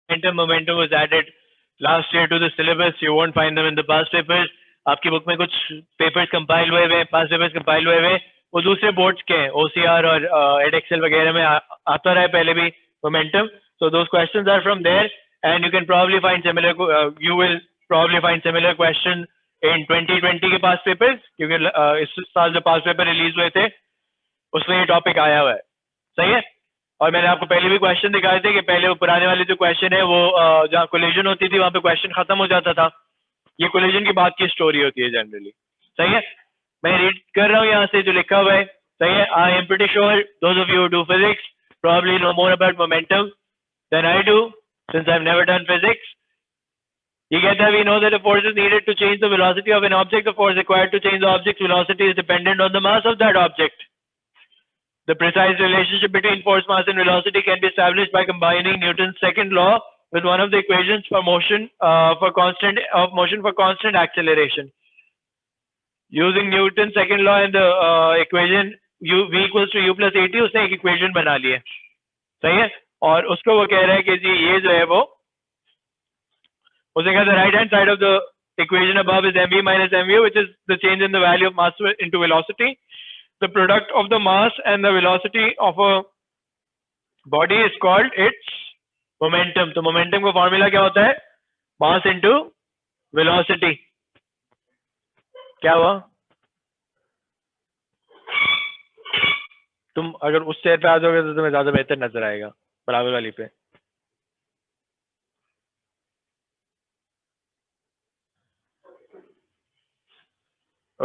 Momentum was added last year to the syllabus. You won't find them in the past papers. आपकी book में कुछ papers compile हुए हुए, पास papers compile हुए हुए, वो दूसरे बोर्ड्स के हैं, OCR और EdExcel वगैरह में आता रहा है पहले भी momentum. So those questions are from there, and you can probably find similar. You will probably find similar question in 2020 के पास पेपर्स, क्योंकि इस साल जो पास पेपर रिलीज हुए थे उसमें ये टॉपिक आया हुआ है. सही है. और मैंने आपको पहले भी क्वेश्चन दिखाए थे कि पहले वो पुराने वाले जो क्वेश्चन है वो जहाँ कोलिजन होती थी वहां पे क्वेश्चन खत्म हो जाता था. ये कोलिजन की बात की स्टोरी होती है जनरली. सही है. मैं रीड कर रहा हूँ यहाँ से जो लिखा हुआ है. सही है. I am pretty sure those of you who do physics probably know more about momentum than I do, since I've never done physics. You get that we know that the force is needed to change the velocity of an object. The force required to change the object's velocity is dependent on the mass of that object. The precise relationship between force, mass, and velocity can be established by combining Newton's second law with one of the equations for motion for constant acceleration. Using Newton's second law and the equation v equals to u plus at, उसने एक equation बना ली है. सही है. और उसको वो कह रहा है कि जी ये जो है वो उसने कहा the right hand side of the equation above is mv minus mvu, which is the change in the value of mass into velocity. The product of the mass and the velocity of a body is called its momentum. तो momentum का formula क्या होता है? mass into velocity. क्या हुआ? तुम अगर उस चेयर पे आ जाओगे तो तुम्हें ज्यादा बेहतर नजर आएगा बराबर वाली पे.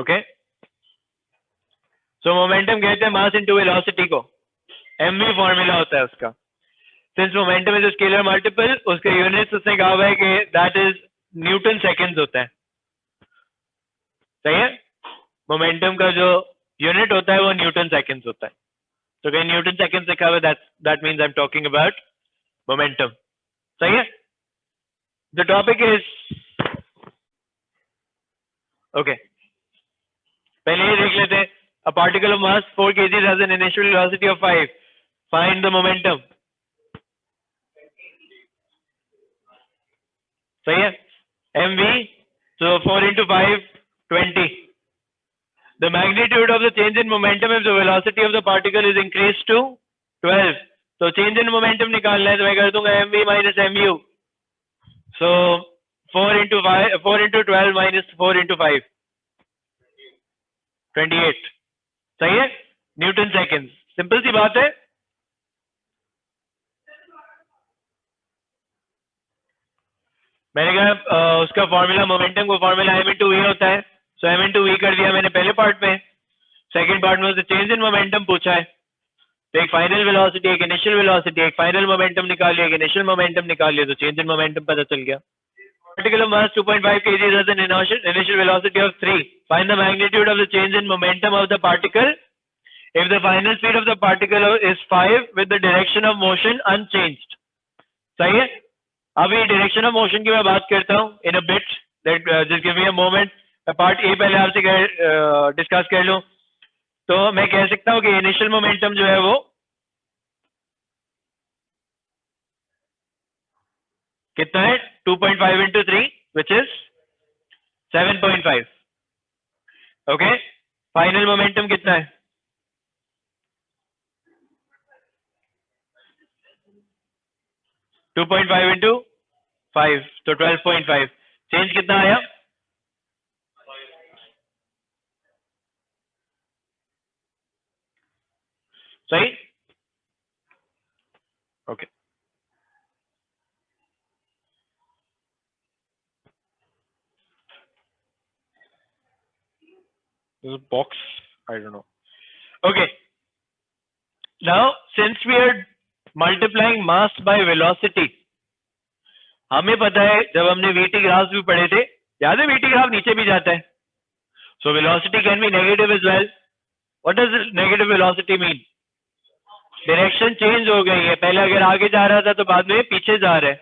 ओके. सो मोमेंटम कहते हैं मास इनटू वेलोसिटी को. mv फॉर्मूला होता है उसका. Since momentum is a scalar multiple, उसके यूनिट्स उसने कहा हुआ है कि दैट इज न्यूटन सेकंड्स होता है. सही है. मोमेंटम का जो यूनिट होता है वो न्यूटन सेकंड्स होता है. तो कहीं न्यूटन सेकंड्स लिखा हुआ है, that means I'm talking about momentum. सही है. The topic is okay. पहले ही देख लेते हैं. A particle of mass 4 kg has an initial velocity of 5. Find the momentum. सही है. mv, so 4 into 5, 20. The magnitude of the change in momentum if the velocity of the particle is increased to 12. So change in momentum निकालना है तो मैं कर दूंगा mv minus mu. So 4 into 12 minus 4 into 5. 28. सही है. Newton seconds. सिंपल सी बात है. मैंने कहा उसका फॉर्मूला मोमेंटम का फॉर्मूला m into v होता है. सो m into v कर दिया मैंने पहले पार्ट में. सेकंड पार्ट में उसने चेंज इन मोमेंटम पूछा है. तो एक फाइनल वेलोसिटी, एक इनिशियल वेलोसिटी, एक फाइनल मोमेंटम निकाल लिया, एक इनिशियल मोमेंटम निकाल लिया, तो चेंज इन मोमेंटम पता चल गया. Particle of mass 2.5 kg has an initial velocity of 3. Find the magnitude of the change in momentum of the particle if the final speed of the particle is 5 with the direction of motion unchanged. सही है. अभी direction of motion की मैं बात करता हूँ in a bit. Just give me a moment. Part A पहले आपसे डिस्कस कर लूं. तो मैं कह सकता हूँ कि इनिशियल मोमेंटम जो है वो कितना है? 2.5 into 3 which is 7.5. Okay. Final momentum कितना है? 2.5 into 5 तो 12.5. चेंज कितना आया? सही. Okay. This is a box. I don't know. Okay. Now, since we are multiplying mass by velocity, हमें पता है जब हमने VT ग्राफ भी पढ़े थे, याद है VT ग्राफ नीचे भी जाता है. So velocity can be negative as well. What does negative velocity mean? Direction change हो गई है. पहले अगर आगे जा रहा था तो बाद में पीछे जा रहा है.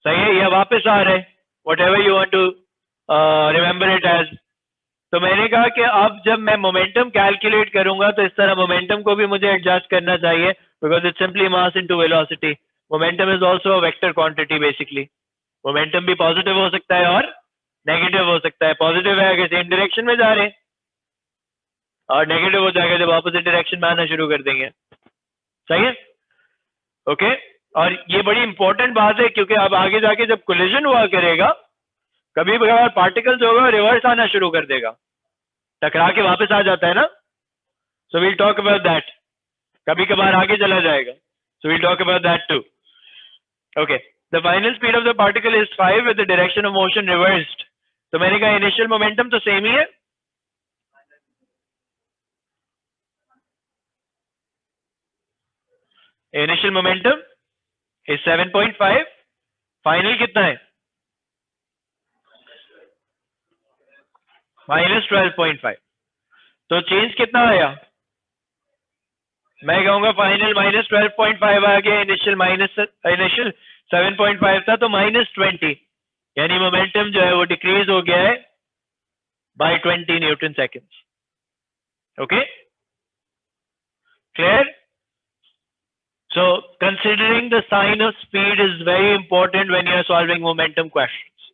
सही है. या वापस आ रहा है. Whatever you want to remember it as. तो मैंने कहा कि अब जब मैं मोमेंटम कैलकुलेट करूंगा तो इस तरह मोमेंटम को भी मुझे एडजस्ट करना चाहिए, because it's simply mass into velocity. Momentum is also a vector quantity basically. Momentum भी पॉजिटिव हो सकता है और नेगेटिव हो सकता है। पॉजिटिव है अगर सेम डायरेक्शन में जा रहे हैं, और नेगेटिव हो जाएगा जब ऑपोजिट डायरेक्शन में आना शुरू कर देंगे। सही है, ओके। और ये बड़ी इंपॉर्टेंट बात है क्योंकि अब आगे जाके जब कोलिजन हुआ करेगा, कभी कभार पार्टिकल्स होगा रिवर्स आना शुरू कर देगा, टकरा के वापस आ जाता है ना। So we'll talk about that, कभी कभार आगे चला जाएगा। So we'll talk about that too. Okay, the final speed of the particle is 5 with the direction of motion reversed. तो मैंने कहा इनिशियल मोमेंटम तो सेम ही है, इनिशियल मोमेंटम इज 7.5, फाइनल कितना है -12.5। तो चेंज कितना आया? मैं कहूंगा फाइनल -12.5 आ गया, इनिशियल 7.5 था तो -20, यानी मोमेंटम जो है वो डिक्रीज हो गया है by 20 newton seconds. Okay, clear? So considering the sign of speed is very important when you are solving momentum questions.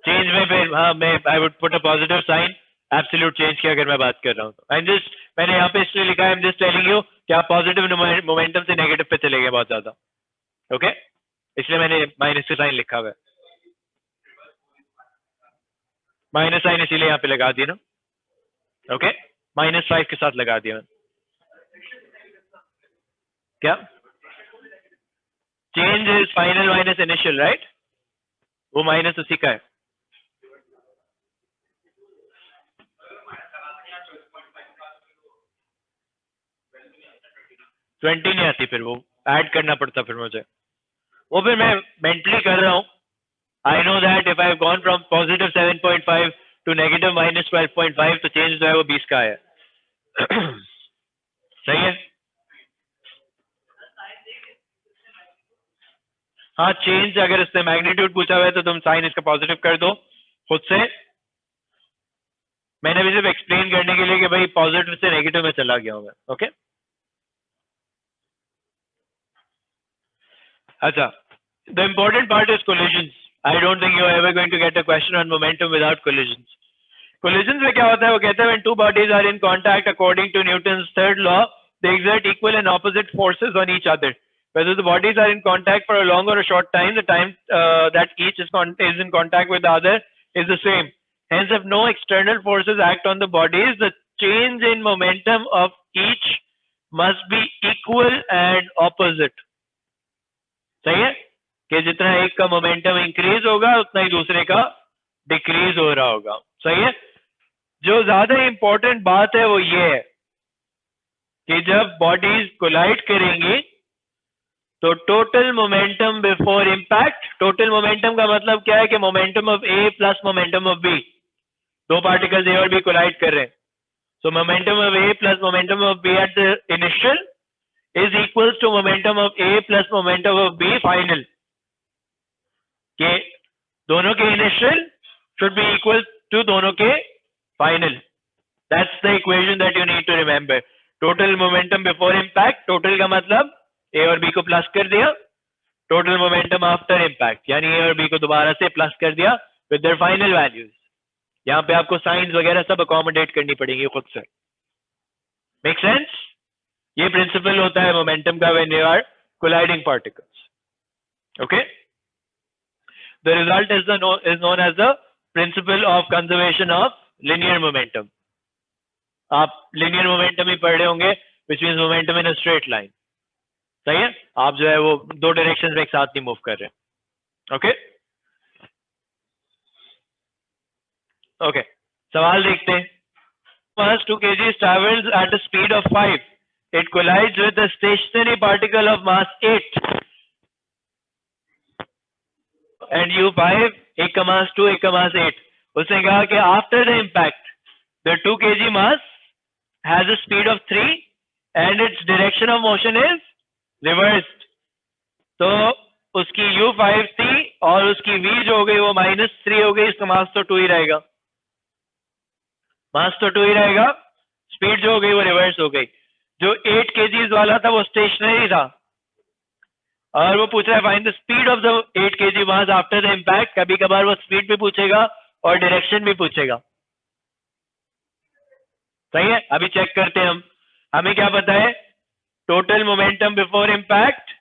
Change में फिर हाँ मैं I would put a positive sign absolute change की अगर मैं बात कर रहा हूँ तो I'm just, मैंने यहाँ पे इसलिए लिखा है I'm just telling you कि आप पॉजिटिव मोमेंटम से नेगेटिव पे चले गए बहुत ज्यादा। ओके, इसलिए मैंने माइनस का साइन लिखा हुआ है, माइनस साइन इसीलिए यहाँ पे लगा दिया ना। ओके, -5 के साथ लगा दिया। क्या change is final minus initial, right? वो माइनस उसी का है। ट्वेंटी नहीं आती, फिर वो ऐड करना पड़ता फिर मुझे, वो फिर मैं मेंटली कर रहा हूँ। I know that if I have gone from positive 7.5 to negative -12.5 तो चेंज जो है वो 20 का है। सही है, हाँ चेंज अगर इसने मैग्नीट्यूड पूछा हुआ है तो तुम साइन इसका पॉजिटिव कर दो खुद से। मैंने भी सिर्फ एक्सप्लेन करने के लिए कि भाई पॉजिटिव से नेगेटिव में चला गया हूँ मैं। ओके, अच्छा, the important part is collisions. I don't think you are ever going to get a question on momentum without collisions. Collisions में क्या होता है, वो कहते हैं when two bodies are in contact according to Newton's third law, they exert equal and opposite forces on each other. Whether the bodies are in contact for a long or a short time, the time that each is in contact with the other is the same. Hence, if no external forces act on the bodies, the change in momentum of each must be equal and opposite. सही है कि जितना एक का momentum increase होगा उतना ही दूसरे का डिक्रीज हो रहा होगा। सही है, जो ज्यादा इंपॉर्टेंट बात है वो ये है कि जब बॉडीज कोलाइड करेंगी तो total momentum before impact, total momentum का मतलब क्या है कि momentum of A plus momentum of B, दो पार्टिकल्स ए और बी कोलाइड कर रहे हैं, so momentum of A plus momentum of B at the initial is equals to momentum of A plus momentum of B final, के दोनों के initial should be equal to दोनों के final. That's the equation that you need to remember. Total momentum before impact, total का मतलब ए और B को plus कर दिया, टोटल मोमेंटम आफ्टर इंपैक्ट यानी ए और बी को दोबारा से प्लस कर दिया विद देयर फाइनल वैल्यूज। यहाँ पे आपको साइंस वगैरह सब अकोमोडेट करनी पड़ेगी खुद से। Make sense? ये प्रिंसिपल होता है मोमेंटम का when you are colliding particles. Okay, the result is known as the principle of conservation of linear momentum. आप लिनियर मोमेंटम ही पढ़ रहे होंगे which means momentum in a straight line. सही है, आप जो है वो दो डायरेक्शन में एक साथ नहीं मूव कर रहे। ओके ओके, सवाल देखते हैं। Mass 2 kg travels at a speed of 5. It collides with a stationary particle of mass 8. And U5, एक का mass 2, एक का mass 8. उसने कहा कि after the impact, the 2 kg mass has a speed of 3 and its direction of motion is reversed. तो उसकी U5 थी और उसकी V जो हो गई वो -3 हो गई, इसका मास तो 2 ही रहेगा, मास तो 2 ही रहेगा, स्पीड जो हो गई वो रिवर्स हो गई। जो 8 kgs वाला था वो स्टेशनरी था, और वो पूछ रहा है find the speed of the 8 kg mass after the impact. कभी कभार वो स्पीड भी पूछेगा और डायरेक्शन भी पूछेगा। सही है, अभी चेक करते हैं हम। हमें क्या पता है, total momentum before impact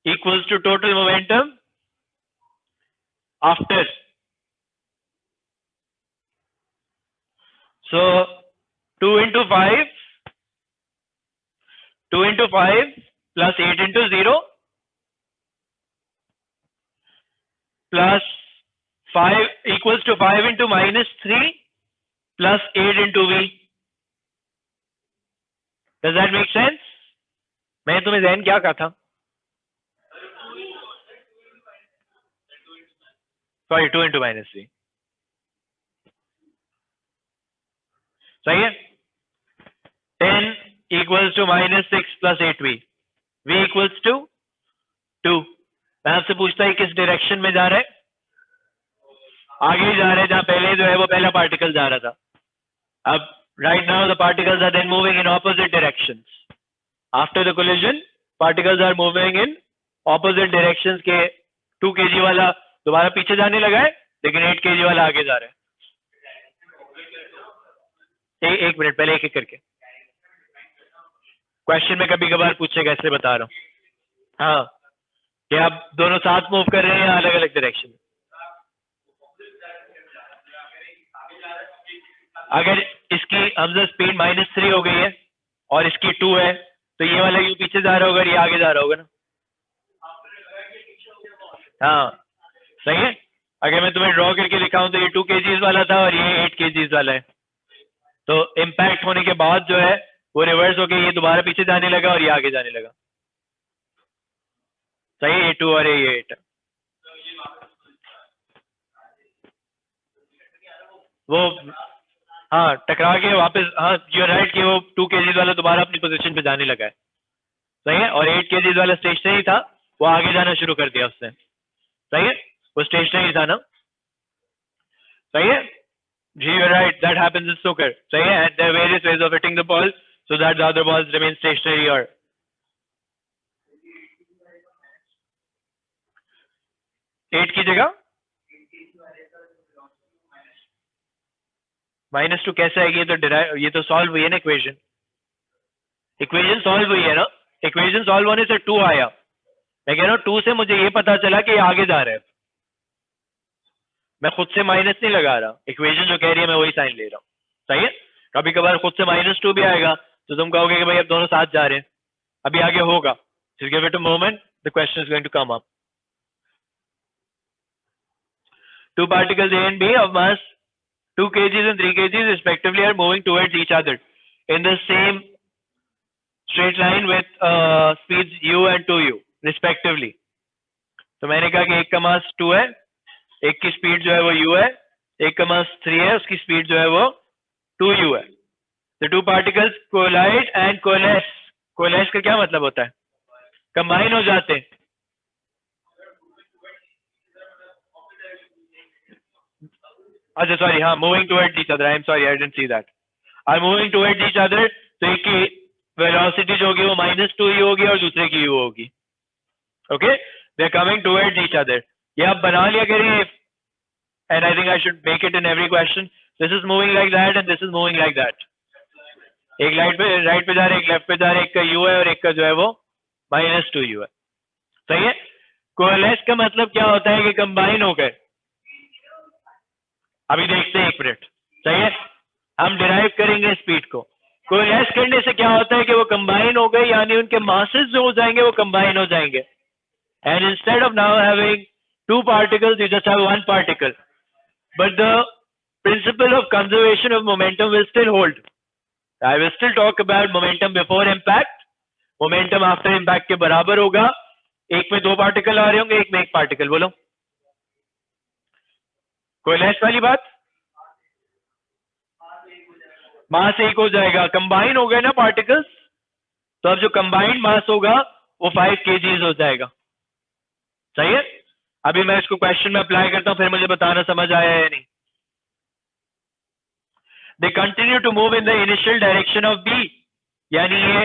equals to total momentum after. So 2 into 5 plus 8 into 0 plus 5 equals to 5 into minus 3 plus 8 into v. Does that make sense? मैं तुम्हें जहन क्या कहा था? Sorry, 2 into minus 3. सही है? 10 equals to minus 6 plus 8v. v equals to 2. मैं आपसे पूछता है किस डायरेक्शन में जा रहा है? आगे ही जा रहे हैं, जहां पहले जो है वो पहला पार्टिकल जा रहा था। अब right now the particles are then moving in opposite directions. After the collision, particles are moving in opposite directions के 2 kg वाला दोबारा पीछे जाने लगा है, लेकिन 8 kg वाला आगे जा रहा है। एक मिनट, पहले एक एक करके। क्वेश्चन में कभी कभार पूछेगा, इसलिए बता रहा हूँ। हाँ, कि आप दोनों साथ मूव कर रहे हैं या अलग अलग डायरेक्शन में? अगर इसकी हमजा स्पीड -3 हो गई है और इसकी 2 है, तो ये वाला ये पीछे जा रहा होगा, ये आगे जा रहा होगा ना। हाँ सही है। अगर मैं तुम्हें ड्रॉ करके दिखाऊं तो ये 2 kgs वाला था और ये 8 kgs वाला है, तो इम्पैक्ट होने के बाद जो है वो रिवर्स होके ये दोबारा पीछे जाने लगा और ये आगे जाने लगा। सही है, ये 2 और ये 8। वो हाँ टकरा के वापस, हाँ यू राइट कि वो 2 kgs वाला दोबारा अपनी पोजीशन पे जाने लगा है। सही है, और 8 kgs वाला स्टेशनरी था, वो आगे जाना शुरू कर दिया उसने। सही है, वो स्टेशनरी था ना। सही है जी, you right, that happens in snooker. सही है, and there are various ways of hitting the ball so that the other balls remain stationary. और 8 की जगह -2 कैसे आएगी? ये तो सॉल्व हुई है ना इक्वेशन। इक्वेशन सॉल्व हुई है ना, इक्वेशन सॉल्व होने से 2 आया। मैं कह रहा हूँ 2 से मुझे ये पता चला कि ये आगे जा रहा है। मैं खुद से माइनस नहीं लगा रहा, इक्वेशन जो कह रही है मैं वही साइन ले रहा हूँ। सही है, कभी कभार खुद से -2 भी आएगा तो तुम कहोगे कि भाई अब दोनों साथ जा रहे हैं, अभी आगे होगा। Just give it a moment, the question is going to come up. Two particles A and B of mass 2 kgs and 3 kgs respectively are moving towards each other in the same straight line with speeds u and 2u respectively. तो मैंने कहा कि एक का मास 2 है, एक की speed जो है वो u है, एक का मास 3 है, उसकी स्पीड जो है वो 2u है। The two particles collide and coalesce. Coalesce का क्या मतलब होता है? कंबाइन हो जाते हैं। अच्छा सॉरी, हाँ, moving towards each other. I am sorry, I didn't see that. Are moving towards each other, तो एक की वेलोसिटी जो होगी वो -2 ही होगी और दूसरे की u होगी। Okay, they are coming towards each other. ये आप बना लिया करिए, and I think I should make it in every question. This is moving like that and this is moving like that. एक राइट पे जा रहे, एक लेफ्ट पे जा रहे, एक का u है और एक का जो है वो -2u है। सही है, कोलेस का मतलब क्या होता है कि कंबाइन हो गए। अभी देखते हैं, एक मिनट। सही है, हम डिराइव करेंगे स्पीड को। कोलेस करने से क्या होता है कि वो कंबाइन हो गए, यानी उनके मासेस जो हो जाएंगे वो कंबाइन हो जाएंगे। And instead of now having 2 particles you just have 1 particle, but the principle of conservation of momentum will still hold. I will still talk about momentum before impact. Momentum after impact के बराबर होगा, एक में 2 particle आ रहे होंगे, एक में 1 particle. बोलो कोलेस वाली बात। मास 1 हो जाएगा, कंबाइन हो गए ना पार्टिकल्स, तो अब जो कंबाइंड मास होगा वो 5 kgs हो जाएगा। सही है, अभी मैं इसको क्वेश्चन में अप्लाई करता हूं, फिर मुझे बताना समझ आया या नहीं। they continue to move in the initial direction of B, यानी ये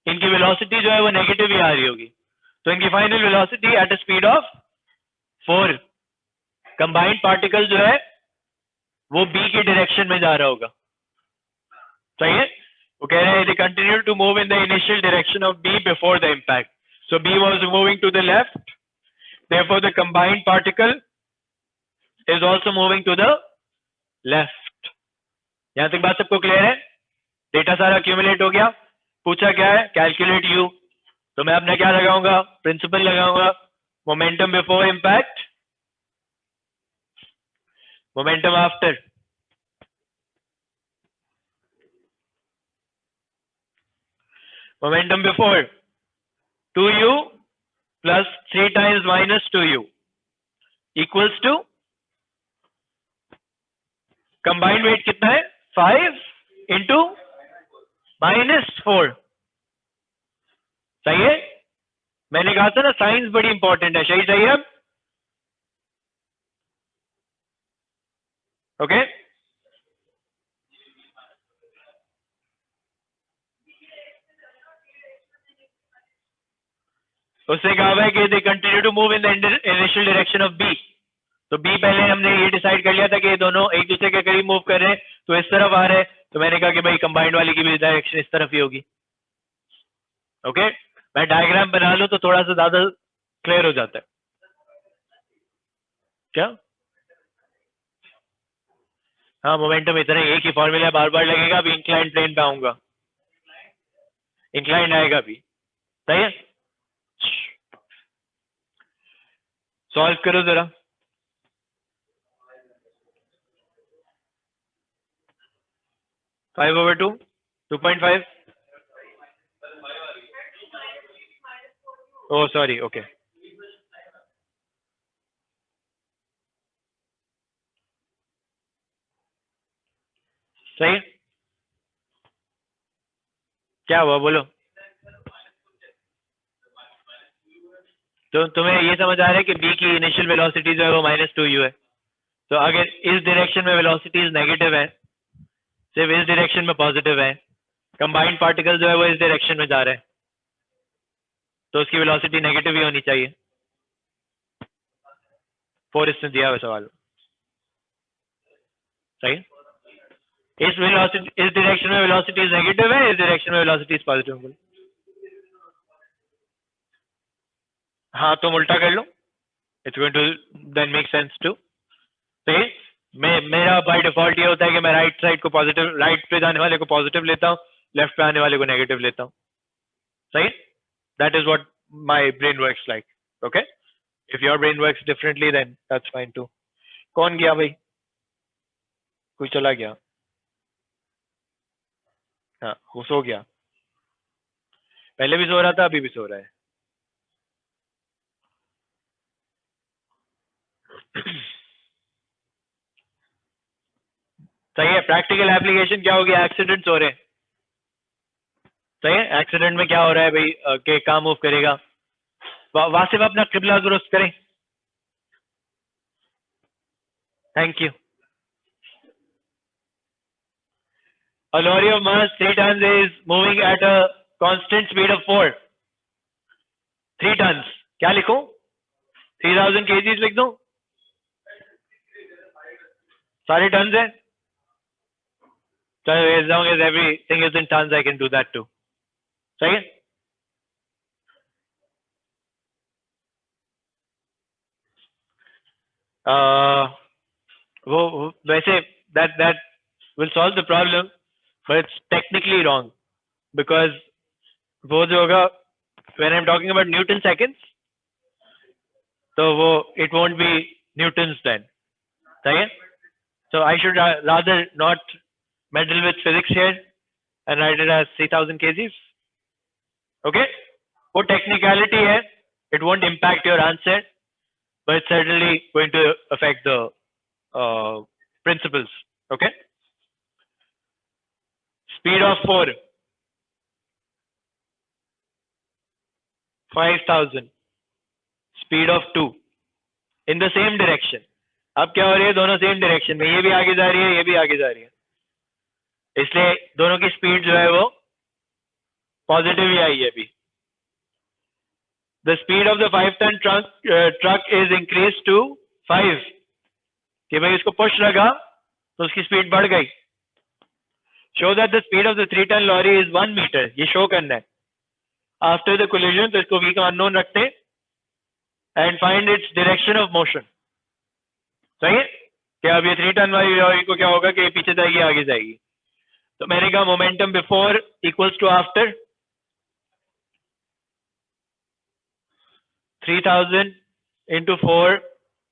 इनकी velocity जो है वो negative ही आ रही होगी, तो इनकी final velocity at a speed of 4, combined particle जो है वो B की direction में जा रहा होगा, सही है? वो कह रहे हैं they continue to move in the initial direction of B before the impact, so B was moving to the left, therefore the combined particle is also moving to the left. यहां तक बात सबको क्लियर है? Data सारा accumulate हो गया, पूछा क्या है? कैलकुलेट U, तो मैं अपना क्या लगाऊंगा? प्रिंसिपल लगाऊंगा, momentum before impact, momentum after. Momentum before 2u plus 3 times minus 2u equals to combined weight कितना है? 5 into minus 4. सही है? मैंने कहा था ना साइंस बड़ी इंपॉर्टेंट है, सही है? ओके, उससे कहा हुआ है कि they continue to move in the initial direction of B, तो बी पहले हमने ये डिसाइड कर लिया था कि ये दोनों एक दूसरे के करीब मूव कर रहे हैं, तो इस तरफ आ रहे हैं, तो मैंने कहा कि भाई कंबाइंड वाली की भी डायरेक्शन इस तरफ ही होगी. ओके, मैं डायग्राम बना लूं तो थोड़ा सा ज्यादा क्लियर हो जाता है क्या? हाँ, मोमेंटम इतना एक ही फॉर्मूला बार बार लगेगा. अभी इंक्लाइन प्लेन पे आऊंगा, इंक्लाइन आएगा भी, सही है? सॉल्व करो जरा. Five over 2, 2.5. Oh, sorry. Okay. सही, क्या हुआ बोलो? तो तुम्हें ये समझ आ रहा है कि B की इनिशियल वेलोसिटी जो है वो -2u है, तो अगर इस डायरेक्शन में वेलोसिटीज नेगेटिव है, सिर्फ इस डायरेक्शन में पॉजिटिव है, कंबाइंड पार्टिकल जो है वो इस डायरेक्शन में जा रहे हैं, तो उसकी वेलोसिटी नेगेटिव ही होनी चाहिए. 4 इसने दिया हुआ सवाल, सही. इस वेलोसिटी, इस डायरेक्शन में वेलोसिटीज नेगेटिव है, इस डायरेक्शन में वेलोसिटीज पॉजिटिव है. हाँ, तुम उल्टा कर लो, it's going to then make sense too. सही. मेरा बाय डिफॉल्ट ये होता है कि मैं राइट साइड को पॉजिटिव, राइट पे जाने वाले को पॉजिटिव लेता हूँ, लेफ्ट पे आने वाले को नेगेटिव लेता हूँ, सही. That is what my brain works like. Okay, if your brain works differently then that's fine too. कौन गया भाई? कोई चला गया? हाँ, वो सो गया. पहले भी सो रहा था, अभी भी सो रहा है. सही है. प्रैक्टिकल एप्लीकेशन क्या होगी? एक्सीडेंट्स हो रहे हैं, सही है. एक्सीडेंट में क्या हो रहा है भाई कि कहाँ मूव करेगा? वासिफ अपना किबला दुरुस्त करें. Thank you. A lorry of mass 3 tons is moving at a constant speed of 4. 3 tons. क्या लिखूं? 3000 kgs लिख दूं? सारे tons है? So as long as everything is in tons, I can do that too. सही है? वो वैसे that will solve the problem, but it's technically wrong because वो जो होगा when I'm talking about Newton seconds, तो वो it won't be Newtons then, सही है? So I should rather not meddle with physics here and write it as 3000 kgs. Okay, वो technicality है, it won't impact your answer, but it's certainly going to affect the principles. Okay, speed of 4, 5000, speed of 2 in the same direction. अब क्या हो रही है? दोनों same direction में, ये भी आगे जा रही है, ये भी आगे जा रही है, इसलिए दोनों की स्पीड जो है वो पॉजिटिव ही आई है अभी। The speed of the 5 ton truck is increase to 5, कि भाई इसको पुश लगा तो उसकी स्पीड बढ़ गई। Show that the speed of the 3 ton lorry is 1 metre, ये शो करना है आफ्टर द कोलिजन, तो इसको v का अननोन रखते हैं, and find its direction of motion. सही है कि अब ये 3 टन वाली लॉरी को क्या होगा कि ये पीछे जाएगी आगे जाएगी। तो मैंने कहा momentum before equals to after 3000 into 4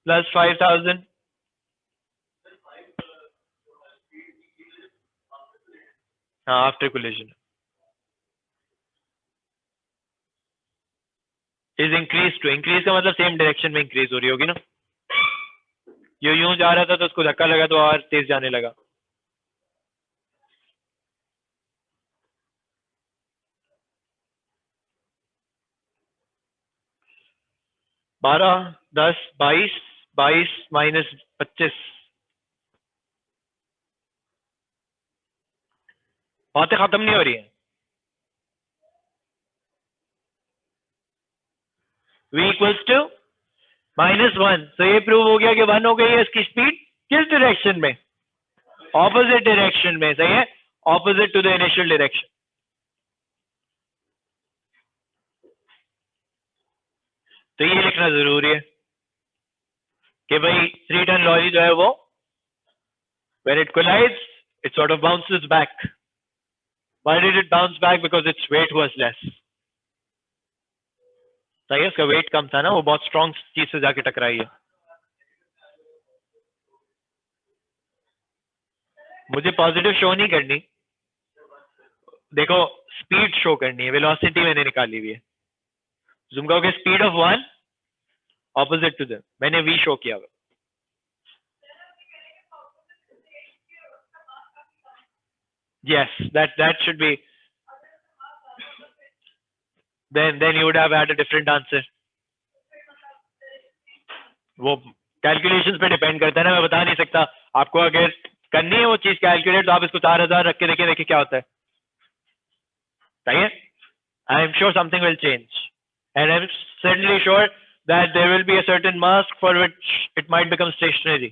plus 5000, हाँ after collision, is increase to, increase का मतलब सेम डायरेक्शन में इंक्रीज हो रही होगी ना। ये यूं जा रहा था तो उसको धक्का लगा तो और तेज जाने लगा। बारह, 10, 22, 22 माइनस 25, बातें खत्म नहीं हो रही है। v इक्वल्स टू -1, तो ये प्रूव हो गया कि 1 हो गई है इसकी स्पीड। किस डायरेक्शन में? ऑपोजिट डायरेक्शन में, सही है, opposite to the initial direction. तो ये लिखना जरूरी है कि भाई 3 टन लॉरी जो है वो when it collides it sort of bounces back. Why did it bounce back? Because its weight was less. सही है, उसका वेट कम था ना, वो बहुत स्ट्रॉन्ग चीज से जाके टकराई है। मुझे पॉजिटिव शो नहीं करनी, देखो स्पीड शो करनी है, वेलोसिटी मैंने निकाली हुई है। तुम कहोगे speed of 1 opposite to the, मैंने v शो किया हुआ। Yes, that should be, then you would have had a different answer. वो कैलकुलेशंस पे डिपेंड करता है ना, मैं बता नहीं सकता आपको। अगर करनी है वो चीज कैलकुलेट तो आप इसको 4000 रख के देखिए क्या होता है। सही है, I am sure something will change and I am certainly sure that there will be a certain mask for which it might become stationary.